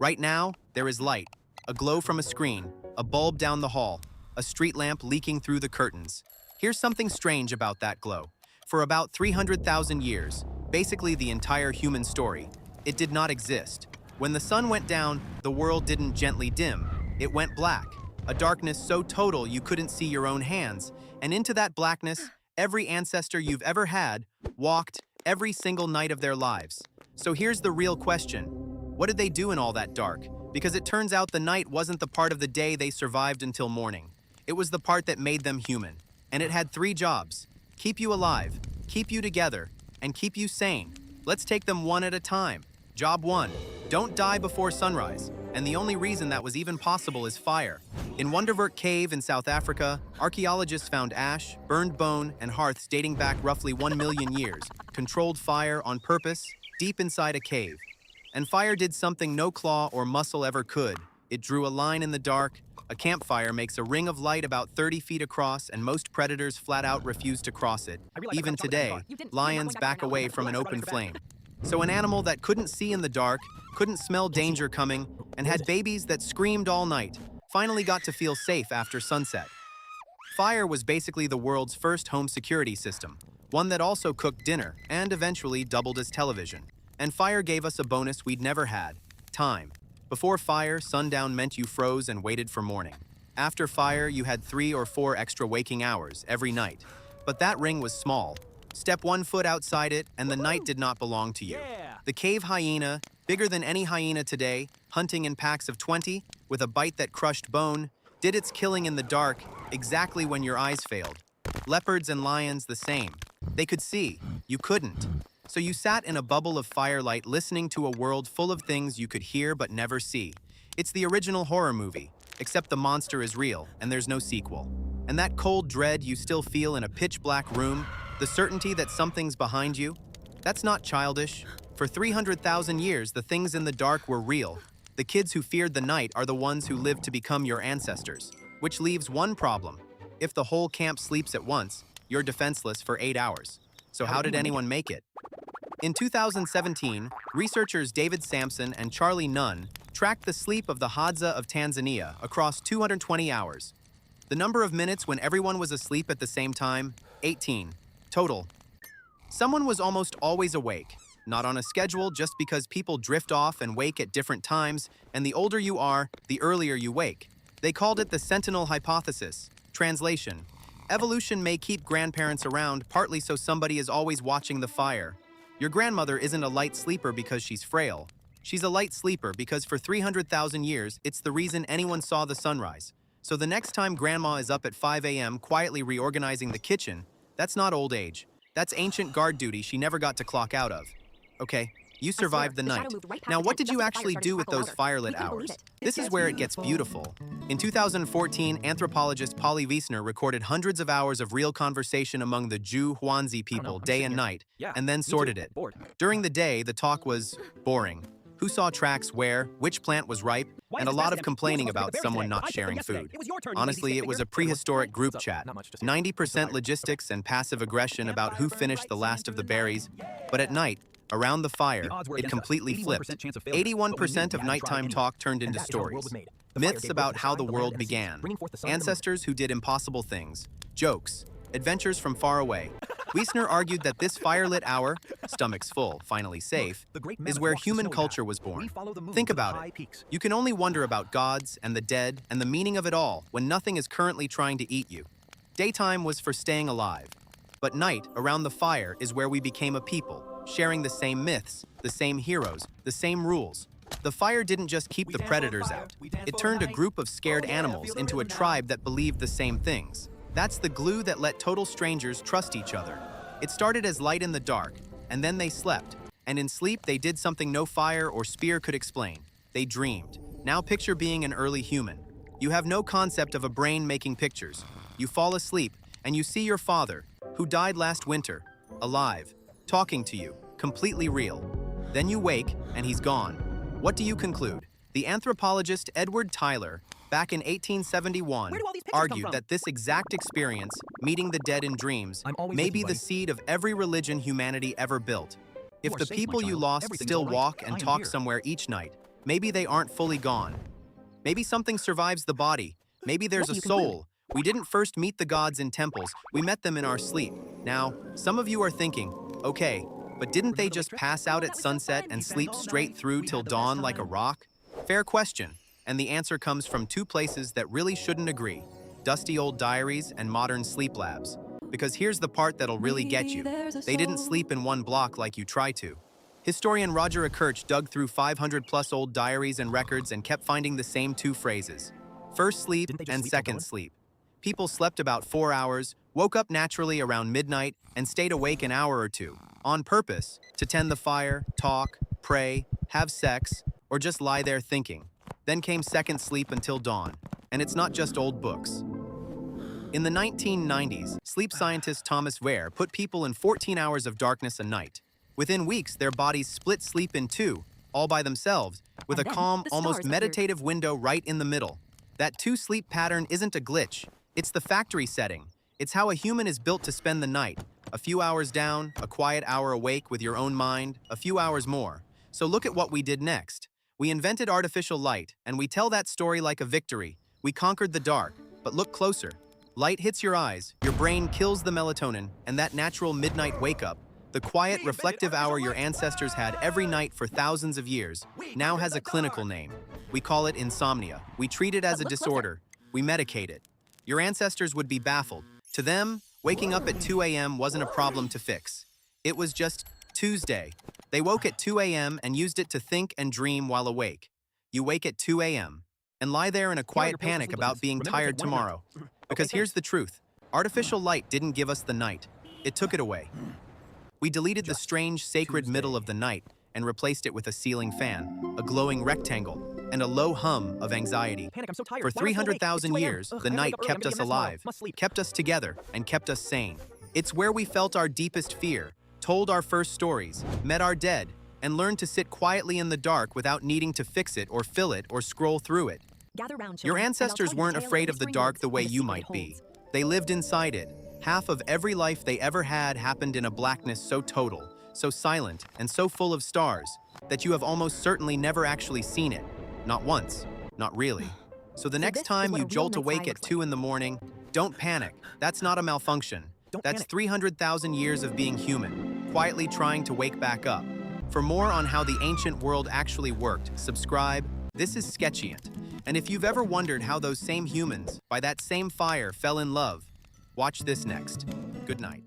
Right now, there is light, a glow from a screen, a bulb down the hall, a street lamp leaking through the curtains. Here's something strange about that glow. For about 300,000 years, basically the entire human story, it did not exist. When the sun went down, the world didn't gently dim. It went black, a darkness so total you couldn't see your own hands. And into that blackness, every ancestor you've ever had walked every single night of their lives. So here's the real question. What did they do in all that dark? Because it turns out the night wasn't the part of the day they survived until morning. It was the part that made them human. And it had 3 jobs: keep you alive, keep you together, and keep you sane. Let's take them one at a time. Job 1, don't die before sunrise. And the only reason that was even possible is fire. In Wonderwerk Cave in South Africa, archaeologists found ash, burned bone, and hearths dating back roughly 1 million years, controlled fire on purpose, deep inside a cave. And fire did something no claw or muscle ever could. It drew a line in the dark. A campfire makes a ring of light about 30 feet across, and most predators flat out refuse to cross it. Even today, lions back away from an open flame. So an animal that couldn't see in the dark, couldn't smell danger coming, and had babies that screamed all night, finally got to feel safe after sunset. Fire was basically the world's first home security system, one that also cooked dinner and eventually doubled as television. And fire gave us a bonus we'd never had: time. Before fire, sundown meant you froze and waited for morning. After fire, you had 3 or 4 extra waking hours every night. But that ring was small. Step 1 foot outside it, and the night did not belong to you. The cave hyena, bigger than any hyena today, hunting in packs of 20, with a bite that crushed bone, did its killing in the dark exactly when your eyes failed. Leopards and lions the same. They could see, you couldn't. So you sat in a bubble of firelight listening to a world full of things you could hear but never see. It's the original horror movie, except the monster is real and there's no sequel. And that cold dread you still feel in a pitch-black room, the certainty that something's behind you, that's not childish. For 300,000 years, the things in the dark were real. The kids who feared the night are the ones who lived to become your ancestors. Which leaves one problem. If the whole camp sleeps at once, you're defenseless for 8 hours. So how did anyone make it? In 2017, researchers David Samson and Charlie Nunn tracked the sleep of the Hadza of Tanzania across 220 hours. The number of minutes when everyone was asleep at the same time, 18. Total. Someone was almost always awake, not on a schedule, just because people drift off and wake at different times, and the older you are, the earlier you wake. They called it the sentinel hypothesis. Translation: evolution may keep grandparents around partly so somebody is always watching the fire. Your grandmother isn't a light sleeper because she's frail. She's a light sleeper because for 300,000 years, it's the reason anyone saw the sunrise. So the next time grandma is up at 5 a.m. quietly reorganizing the kitchen, that's not old age. That's ancient guard duty she never got to clock out of. Okay, you survived the night. Now what did you actually do with those firelit hours? This is where it gets beautiful. In 2014, anthropologist Wiessner recorded hundreds of hours of real conversation among the Jew hoansi people day and night, and then sorted it. During the day, the talk was boring. Who saw tracks where, which plant was ripe, and a lot of complaining about someone not sharing food. Honestly, it was a prehistoric group chat. 90% logistics and passive aggression about who finished the last of the berries. But at night, around the fire, it completely flipped. 81% of nighttime talk turned into stories. Myths about how the world began. Ancestors who did impossible things. Jokes. Adventures from far away. Wiessner argued that this firelit hour, stomachs full, finally safe, is where human culture was born. Think about it. You can only wonder about gods and the dead and the meaning of it all when nothing is currently trying to eat you. Daytime was for staying alive. But night, around the fire, is where we became a people, sharing the same myths, the same heroes, the same rules. The fire didn't just keep the predators out. It turned a group of scared animals into a tribe that believed the same things. That's the glue that let total strangers trust each other. It started as light in the dark, and then they slept. And in sleep, they did something no fire or spear could explain. They dreamed. Now picture being an early human. You have no concept of a brain making pictures. You fall asleep, and you see your father, who died last winter, alive, talking to you, completely real. Then you wake, and he's gone. What do you conclude? The anthropologist Edward Tylor, back in 1871, argued that this exact experience, meeting the dead in dreams, may be the seed of every religion humanity ever built. If the people you lost still walk and talk somewhere each night, Maybe they aren't fully gone. Maybe something survives the body. Maybe there's a soul. We didn't first meet the gods in temples, we met them in our sleep. Now, some of you are thinking, okay, but didn't they just pass out at sunset and sleep straight through till dawn like a rock? Fair question, and the answer comes from two places that really shouldn't agree: dusty old diaries and modern sleep labs. Because here's the part that'll really get you. They didn't sleep in one block like you try to. Historian Roger Ekirch dug through 500+ old diaries and records and kept finding the same two phrases: first sleep and second sleep. People slept about 4 hours, woke up naturally around midnight, and stayed awake an hour or two, on purpose, to tend the fire, talk, pray, have sex, or just lie there thinking. Then came second sleep until dawn, and it's not just old books. In the 1990s, sleep scientist Thomas Wehr put people in 14 hours of darkness a night. Within weeks, their bodies split sleep in two, all by themselves, with a calm, almost meditative window right in the middle. That two-sleep pattern isn't a glitch. It's the factory setting. It's how a human is built to spend the night. A few hours down, a quiet hour awake with your own mind, a few hours more. So look at what we did next. We invented artificial light, and we tell that story like a victory. We conquered the dark, but look closer. Light hits your eyes, your brain kills the melatonin, and that natural midnight wake-up, the quiet, reflective hour your ancestors had every night for thousands of years, now has a clinical name. We call it insomnia. We treat it as a disorder. We medicate it. Your ancestors would be baffled. To them, waking up at 2 a.m. wasn't a problem to fix. It was just Tuesday. They woke at 2 a.m. and used it to think and dream while awake. You wake at 2 a.m. and lie there in a quiet panic about being tired tomorrow. Because here's the truth. Artificial light didn't give us the night. It took it away. We deleted the strange, sacred middle of the night and replaced it with a ceiling fan, a glowing rectangle, and a low hum of anxiety. For 300,000 years, the night kept us alive, kept us together, and kept us sane. It's where we felt our deepest fear, told our first stories, met our dead, and learned to sit quietly in the dark without needing to fix it or fill it or scroll through it. Your ancestors weren't afraid of the dark the way you might be. They lived inside it. Half of every life they ever had happened in a blackness so total, so silent, and so full of stars that you have almost certainly never actually seen it. Not once. Not really. So the next time you jolt awake at 2 in the morning, don't panic. That's not a malfunction. That's 300,000 years of being human, quietly trying to wake back up. For more on how the ancient world actually worked, subscribe. This is Sketchient. And if you've ever wondered how those same humans, by that same fire, fell in love, watch this next. Good night.